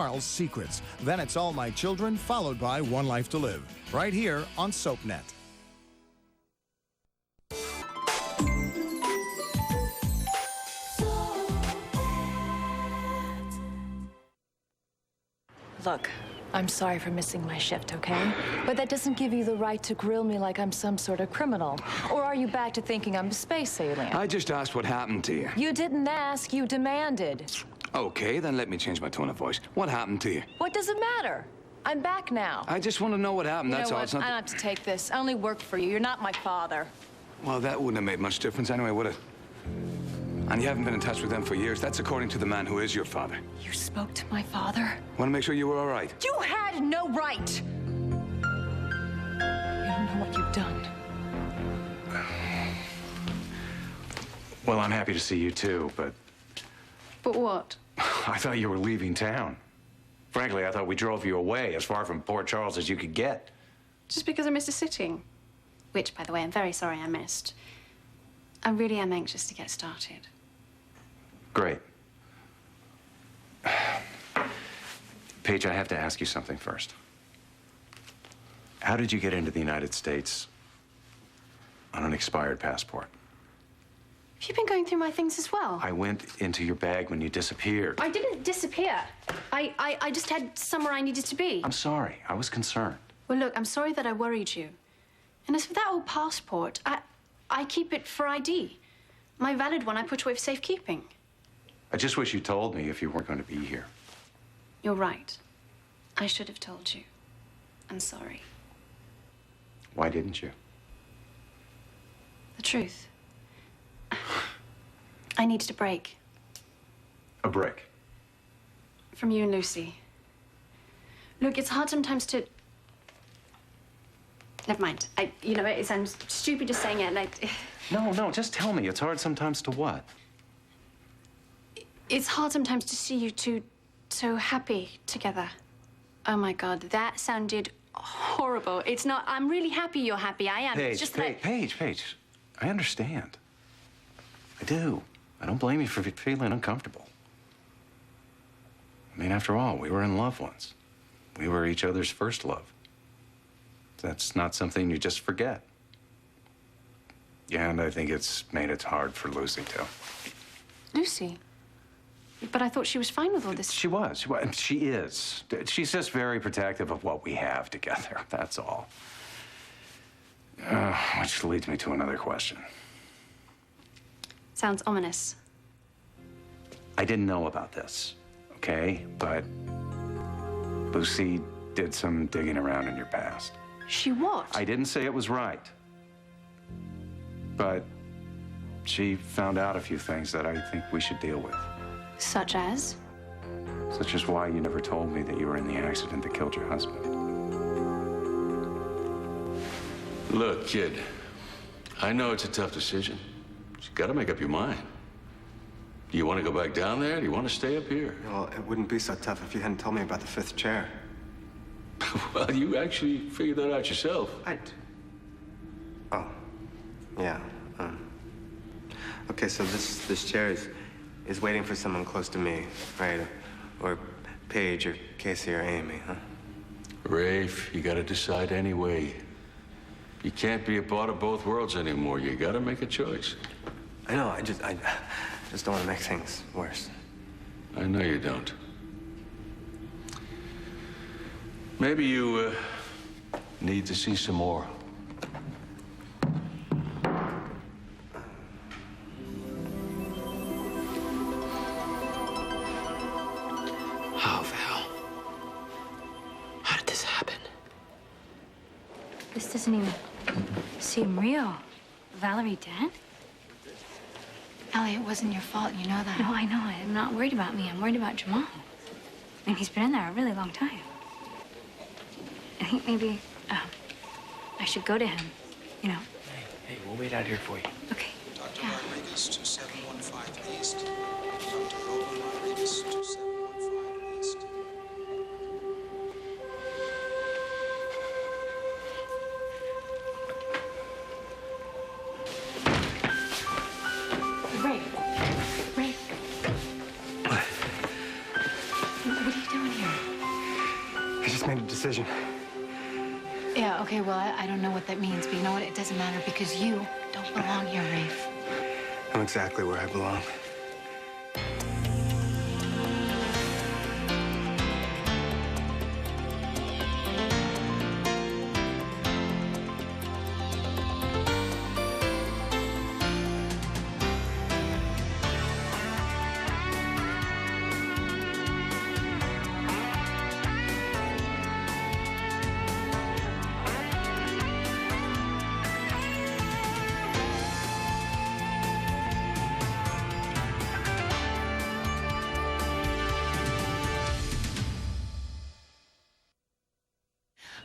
Charles' Secrets. Then it's All My Children, followed by One Life to Live. Right here on SoapNet. Look, I'm sorry for missing my shift, okay? But that doesn't give you the right to grill me like I'm some sort of criminal. Or are you back to thinking I'm a space alien? I just asked what happened to you. You didn't ask, you demanded. Okay, then let me change my tone of voice. What happened to you? What does it matter? I'm back now. I just want to know what happened, that's all. It's not. I don't have to take this. I only work for you. You're not my father. Well, that wouldn't have made much difference anyway, would it? And you haven't been in touch with them for years. That's according to the man who is your father. You spoke to my father? Want to make sure you were all right. You had no right! You don't know what you've done. Well, I'm happy to see you too, but... But what? I thought you were leaving town. Frankly, I thought we drove you away as far from Port Charles as you could get. Just because I missed a sitting. Which, by the way, I'm very sorry I missed. I really am anxious to get started. Great. Paige, I have to ask you something first. How did you get into the United States on an expired passport? Have you been going through my things as well? I went into your bag when you disappeared. I didn't disappear. I just had somewhere I needed to be. I'm sorry. I was concerned. Well, look, I'm sorry that I worried you. And as for that old passport, I keep it for ID. My valid one I put away for safekeeping. I just wish you told me if you weren't going to be here. You're right. I should have told you. I'm sorry. Why didn't you? The truth. I needed a break. A break? From you and Lucy. Look, it's hard sometimes to... Never mind. It sounds stupid just saying it, like... No, just tell me. It's hard sometimes to what? It's hard sometimes to see you two so happy together. Oh, my God, that sounded horrible. It's not... I'm really happy you're happy. I am. Paige, it's just Paige, I understand. I do. I don't blame you for feeling uncomfortable. I mean, after all, we were in love once. We were each other's first love. That's not something you just forget. Yeah, and I think it's made it hard for Lucy, too. Lucy? But I thought she was fine with all this. She was. She is. She's just very protective of what we have together, that's all. Which leads me to another question. Sounds ominous. I didn't know about this, okay? But Lucy did some digging around in your past. She what? I didn't say it was right. But she found out a few things that I think we should deal with. Such as? Such as why you never told me that you were in the accident that killed your husband. Look, kid, I know it's a tough decision. You gotta make up your mind. Do you want to go back down there? Do you want to stay up here? Well, it wouldn't be so tough if you hadn't told me about the fifth chair. Well, you actually figured that out yourself. Oh, yeah. Okay, so this chair is waiting for someone close to me, right? Or Paige, or Casey, or Amy, huh? Rafe, you gotta decide anyway. You can't be a part of both worlds anymore. You gotta make a choice. I know, I just don't want to make things worse. I know you don't. Maybe you need to see some more. Oh, Val. How did this happen? This doesn't even seem real. Valerie dead? Ellie, it wasn't your fault. You know that. No, I know it. I'm not worried about me. I'm worried about Jamal. I mean, he's been in there a really long time. I think maybe I should go to him, you know. Hey, we'll wait out here for you. Okay. Dr. Rodriguez, 2715 East. Dr. Roland Rodriguez, 2715 East. Ray. What are you doing here? I just made a decision. Yeah, okay, well, I don't know what that means, but you know what? It doesn't matter because you don't belong here, Rafe. I'm exactly where I belong.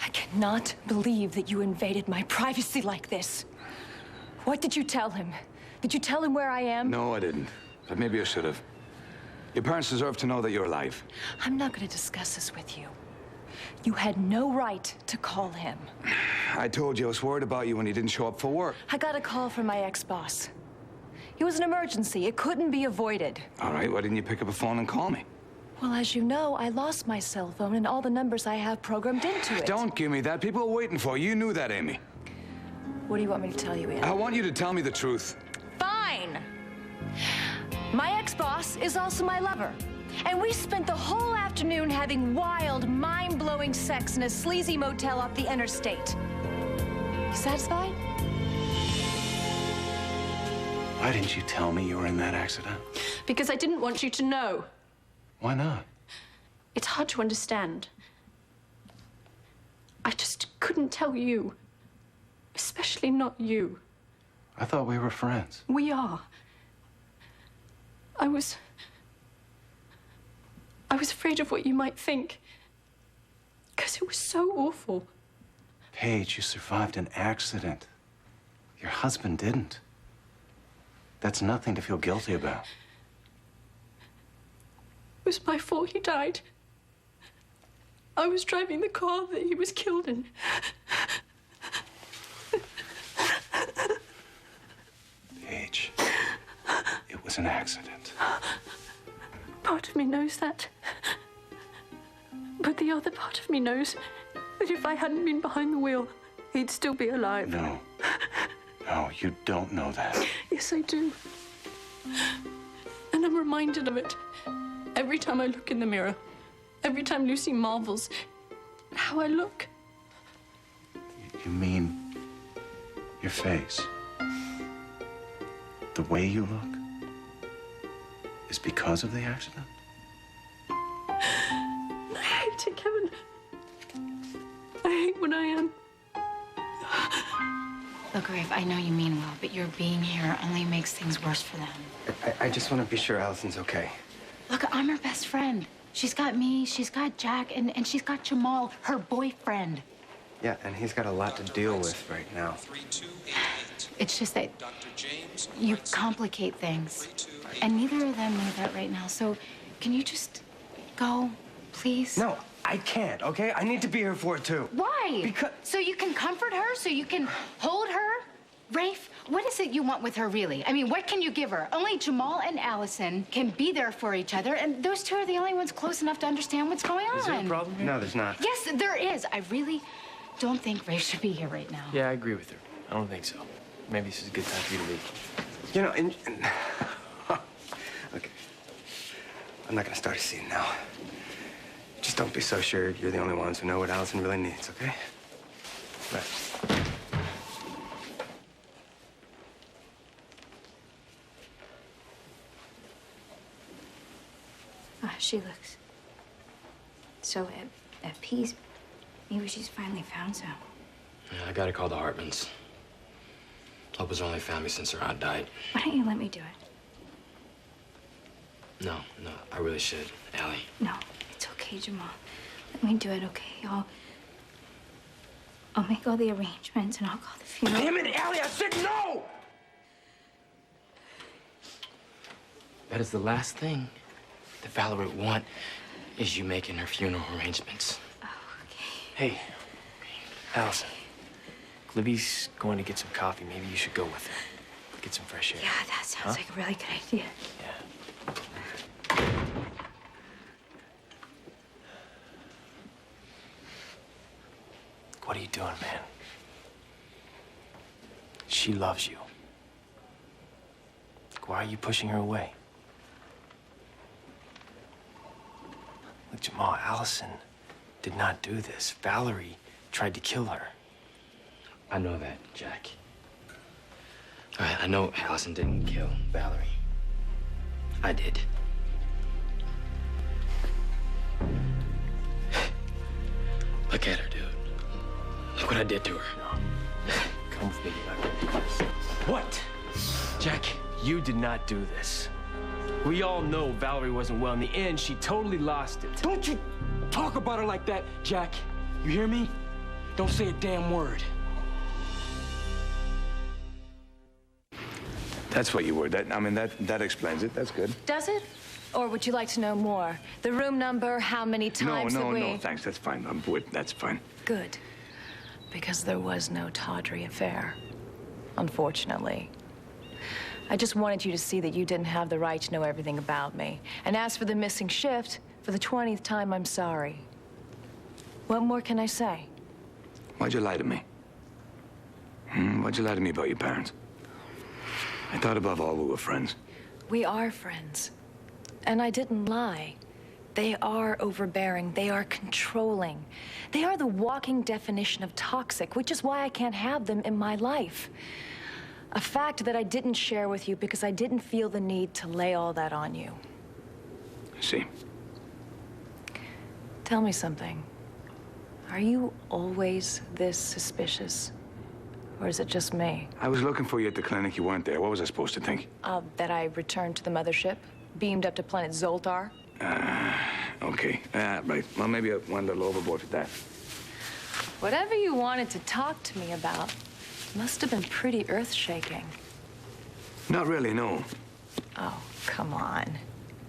I cannot believe that you invaded my privacy like this. What did you tell him? Did you tell him where I am? No, I didn't. But maybe I should have. Your parents deserve to know that you're alive. I'm not going to discuss this with you. You had no right to call him. I told you I was worried about you when you didn't show up for work. I got a call from my ex-boss. It was an emergency. It couldn't be avoided. All right, why didn't you pick up a phone and call me? Well, as you know, I lost my cell phone and all the numbers I have programmed into it. Don't give me that. People are waiting for you. You knew that, Amy. What do you want me to tell you, Ian? I want you to tell me the truth. Fine! My ex-boss is also my lover. And we spent the whole afternoon having wild, mind-blowing sex in a sleazy motel off the interstate. You satisfied? Why didn't you tell me you were in that accident? Because I didn't want you to know. Why not? It's hard to understand. I just couldn't tell you. Especially not you. I thought we were friends. We are. I was afraid of what you might think. Because it was so awful. Paige, you survived an accident. Your husband didn't. That's nothing to feel guilty about. It was my fault he died. I was driving the car that he was killed in. Paige, it was an accident. Part of me knows that. But the other part of me knows that if I hadn't been behind the wheel, he'd still be alive. No. No, you don't know that. Yes, I do. And I'm reminded of it every time I look in the mirror. Every time Lucy marvels at how I look. You mean your face? The way you look is because of the accident? I hate it, Kevin. I hate what I am. Look, Rafe, I know you mean well, but your being here only makes things worse for them. I just want to be sure Allison's okay. Look, I'm her best friend. She's got me, she's got Jack, and she's got Jamal, her boyfriend. Yeah, and he's got a lot to deal with right now. It's just that you complicate things. And neither of them know that right now. So can you just go, please? No, I can't, okay? I need to be here for it, too. Why? Because... So you can comfort her? So you can hold her? Rafe, what is it you want with her, really? I mean, what can you give her? Only Jamal and Allison can be there for each other, and those two are the only ones close enough to understand what's going on. Is there a problem here? No, there's not. Yes, there is. I really don't think Rafe should be here right now. Yeah, I agree with her. I don't think so. Maybe this is a good time for you to leave. You know, okay. I'm not gonna start a scene now. Just don't be so sure you're the only ones who know what Allison really needs, okay? Right. She looks so at peace. Maybe she's finally found some. Yeah, I gotta call the Hartmans. Hope has only found me since her aunt died. Why don't you let me do it? No, I really should, Allie. No, it's okay, Jamal. Let me do it, okay? I'll make all the arrangements and I'll call the funeral. Damn it, Allie, I said no! That is the last thing that Val would want, is you making her funeral arrangements. Oh, okay. Hey, Allison. Libby's going to get some coffee. Maybe you should go with her. Get some fresh air. Yeah, that sounds like a really good idea. Yeah. What are you doing, man? She loves you. Why are you pushing her away? Look, Jamal, Allison did not do this. Valerie tried to kill her. I know that, Jack. All right, I know Allison didn't kill Valerie. I did. Look at her, dude. Look what I did to her. No. Come with me. You're not gonna do this. What? Jack, you did not do this. We all know Valerie wasn't well. In the end, she totally lost it. Don't you talk about her like that, Jack. You hear me? Don't say a damn word. That's what you were. That explains it. That's good. Does it? Or would you like to know more? The room number, how many times that we... No, thanks. That's fine. That's fine. Good. Because there was no tawdry affair, unfortunately. I just wanted you to see that you didn't have the right to know everything about me. And as for the missing shift, for the 20th time, I'm sorry. What more can I say? Why'd you lie to me? Why'd you lie to me about your parents? I thought above all we were friends. We are friends. And I didn't lie. They are overbearing. They are controlling. They are the walking definition of toxic, which is why I can't have them in my life. A fact that I didn't share with you because I didn't feel the need to lay all that on you. I see. Tell me something. Are you always this suspicious? Or is it just me? I was looking for you at the clinic. You weren't there. What was I supposed to think? That I returned to the mothership, beamed up to planet Zoltar. Okay. Right. Well, maybe I went a little overboard with that. Whatever you wanted to talk to me about must have been pretty earth-shaking. Not really, no. Oh, come on.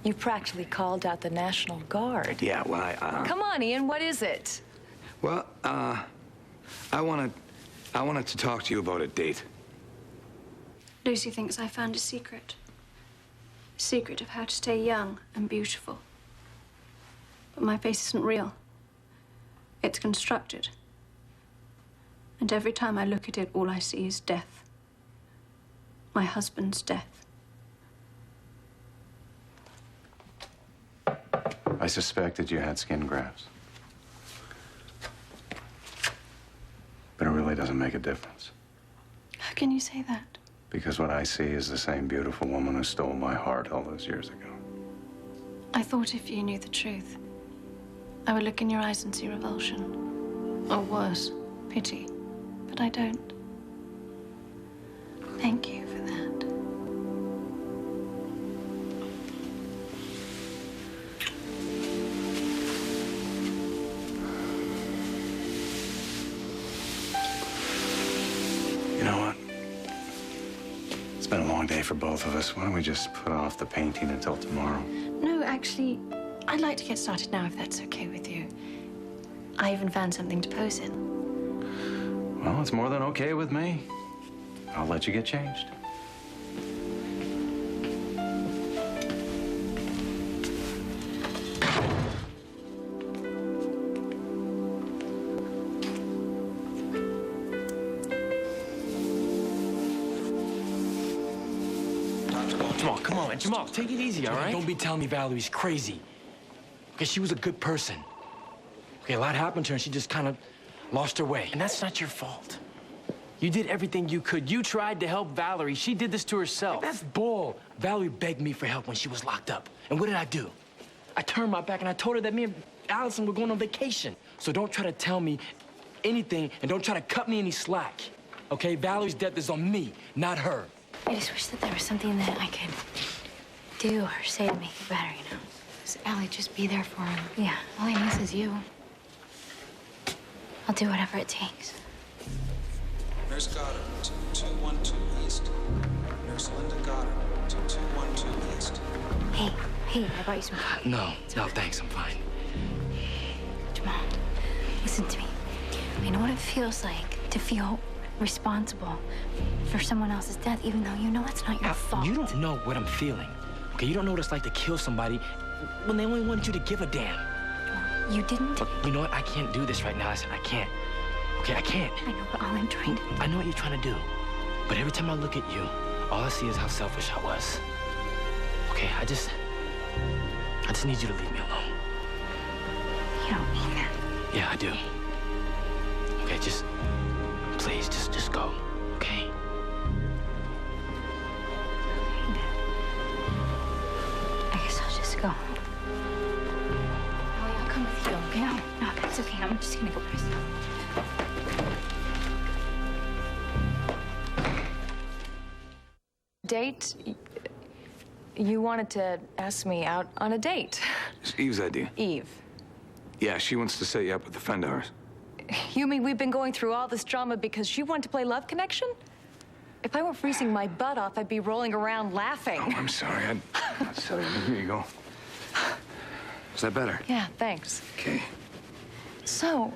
You practically called out the National Guard. Yeah, well, Come on, Ian, what is it? Well, I wanted to talk to you about a date. Lucy thinks I found a secret. A secret of how to stay young and beautiful. But my face isn't real. It's constructed. And every time I look at it, all I see is death. My husband's death. I suspected you had skin grafts. But it really doesn't make a difference. How can you say that? Because what I see is the same beautiful woman who stole my heart all those years ago. I thought if you knew the truth, I would look in your eyes and see revulsion. Or worse, pity. But I don't. Thank you for that. You know what? It's been a long day for both of us. Why don't we just put off the painting until tomorrow? No, actually, I'd like to get started now if that's okay with you. I even found something to pose in. Well, it's more than okay with me. I'll let you get changed. Jamal, come on, Jamal, take it easy, all right? Don't be telling me Valerie's crazy. Okay, she was a good person. Okay, a lot happened to her and she just kind of lost her way. And that's not your fault. You did everything you could. You tried to help Valerie. She did this to herself. That's bull. Valerie begged me for help when she was locked up. And what did I do? I turned my back and I told her that me and Allison were going on vacation. So don't try to tell me anything and don't try to cut me any slack. Okay, Valerie's death is on me, not her. I just wish that there was something that I could do or say to make it better, you know? Just, Allie, just be there for him. Yeah, all he needs is you. I'll do whatever it takes. Nurse Goddard to 212 East. Nurse Linda Goddard to 212 East. Hey, I brought you some coffee. No, thanks, I'm fine. Jamal, listen to me. I know what it feels like to feel responsible for someone else's death, even though you know it's not your fault. You don't know what I'm feeling. Okay, you don't know what it's like to kill somebody when they only wanted you to give a damn. You didn't? Look, you know what? I can't do this right now. I said I can't. Okay, I can't. I know, but all I'm trying to... I know what you're trying to do. But every time I look at you, all I see is how selfish I was. Okay, I just need you to leave me alone. You don't mean that. Yeah, I do. Okay, just... Please, just go, okay? I guess I'll just go. Allie, I'll come with you, okay? No, that's okay. I'm just gonna go by myself. Date? You wanted to ask me out on a date. It's Eve's idea. Eve. Yeah, she wants to set you up with a friend of hers. You mean we've been going through all this drama because she wanted to play Love Connection? If I weren't freezing my butt off, I'd be rolling around laughing. Oh, I'm sorry. I'm silly. Here you go. Is that better? Yeah, thanks. Okay. So,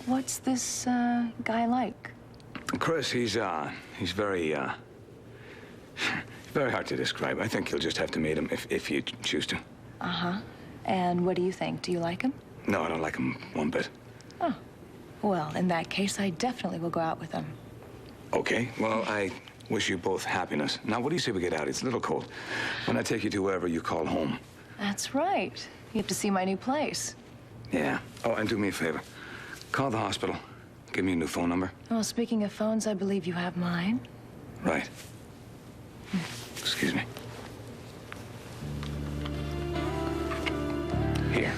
what's this guy like? Chris, he's very, very hard to describe. I think you'll just have to meet him if you choose to. Uh-huh. And what do you think? Do you like him? No, I don't like him one bit. Oh. Well, in that case, I definitely will go out with him. Okay, well, I wish you both happiness. Now, what do you say we get out? It's a little cold. When I take you to wherever you call home. That's right. You have to see my new place. Yeah. Oh, and do me a favor. Call the hospital. Give me a new phone number. Well, speaking of phones, I believe you have mine. Right. Excuse me. Here.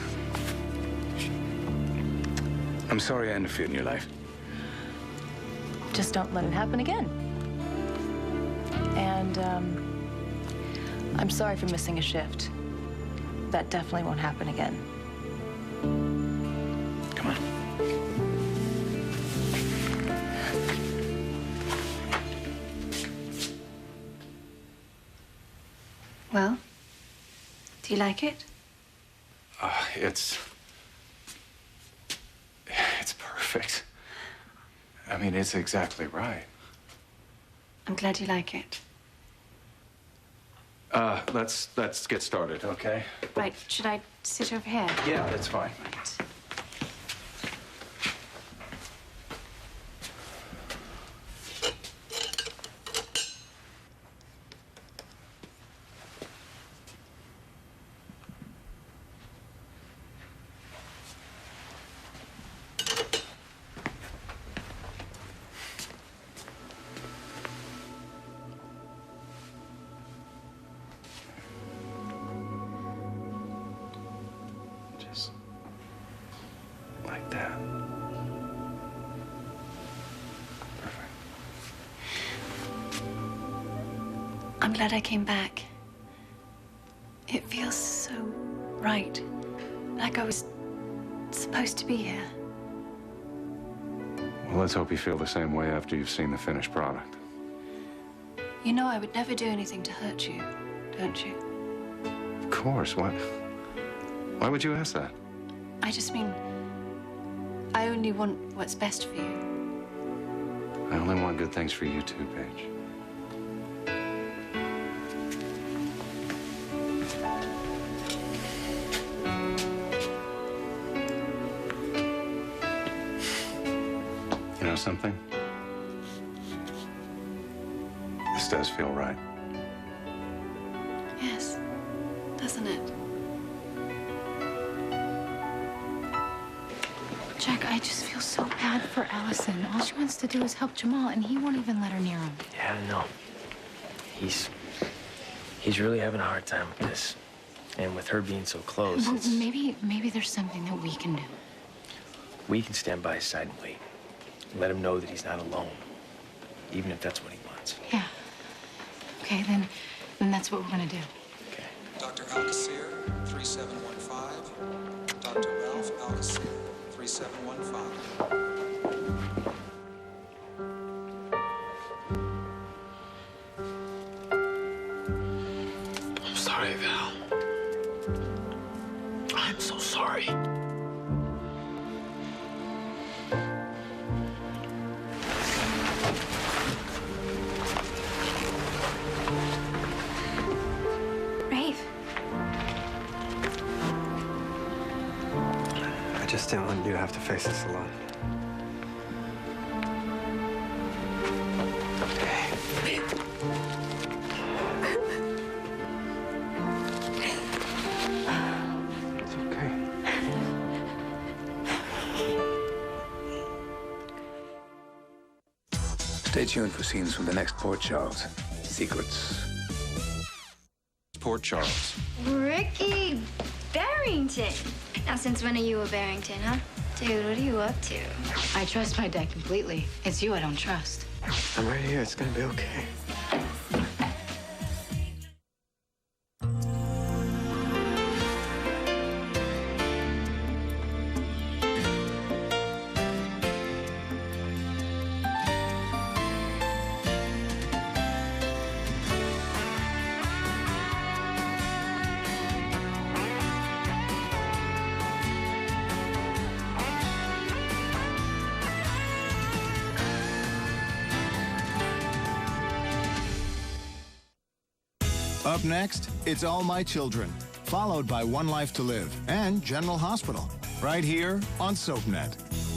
I'm sorry I interfered in your life. Just don't let it happen again. And, I'm sorry for missing a shift. That definitely won't happen again. Come on. Well, do you like it? It's perfect. I mean, it's exactly right. I'm glad you like it. Let's get started, okay? Right, should I sit over here? Yeah, that's fine. Right. Just like that. Perfect. I'm glad I came back. It feels so right. Like I was supposed to be here. Well, let's hope you feel the same way after you've seen the finished product. You know I would never do anything to hurt you, don't you? Of course. Why would you ask that? I just mean, I only want what's best for you. I only want good things for you too, Paige. You know something? This does feel right. Yes, doesn't it? Jack, I just feel so bad for Allison. All she wants to do is help Jamal, and he won't even let her near him. Yeah, I know. He's really having a hard time with this. And with her being so close, Well, it's... maybe there's something that we can do. We can stand by his side and wait. Let him know that he's not alone, even if that's what he wants. Yeah. Okay, then that's what we're gonna do. Okay. Dr. Alcacer, 3715. Dr. Ralph Alcacer, 3715. I'm sorry, Val. I'm so sorry. Rafe. I just didn't want you to have to face this alone. Stay tuned for scenes from the next Port Charles. Secrets. Port Charles. Ricky Barrington. Now, since when are you a Barrington, huh? Dude, what are you up to? I trust my dad completely. It's you I don't trust. I'm right here. It's gonna be okay. Up next, It's All My Children, followed by One Life to Live and General Hospital, right here on SoapNet.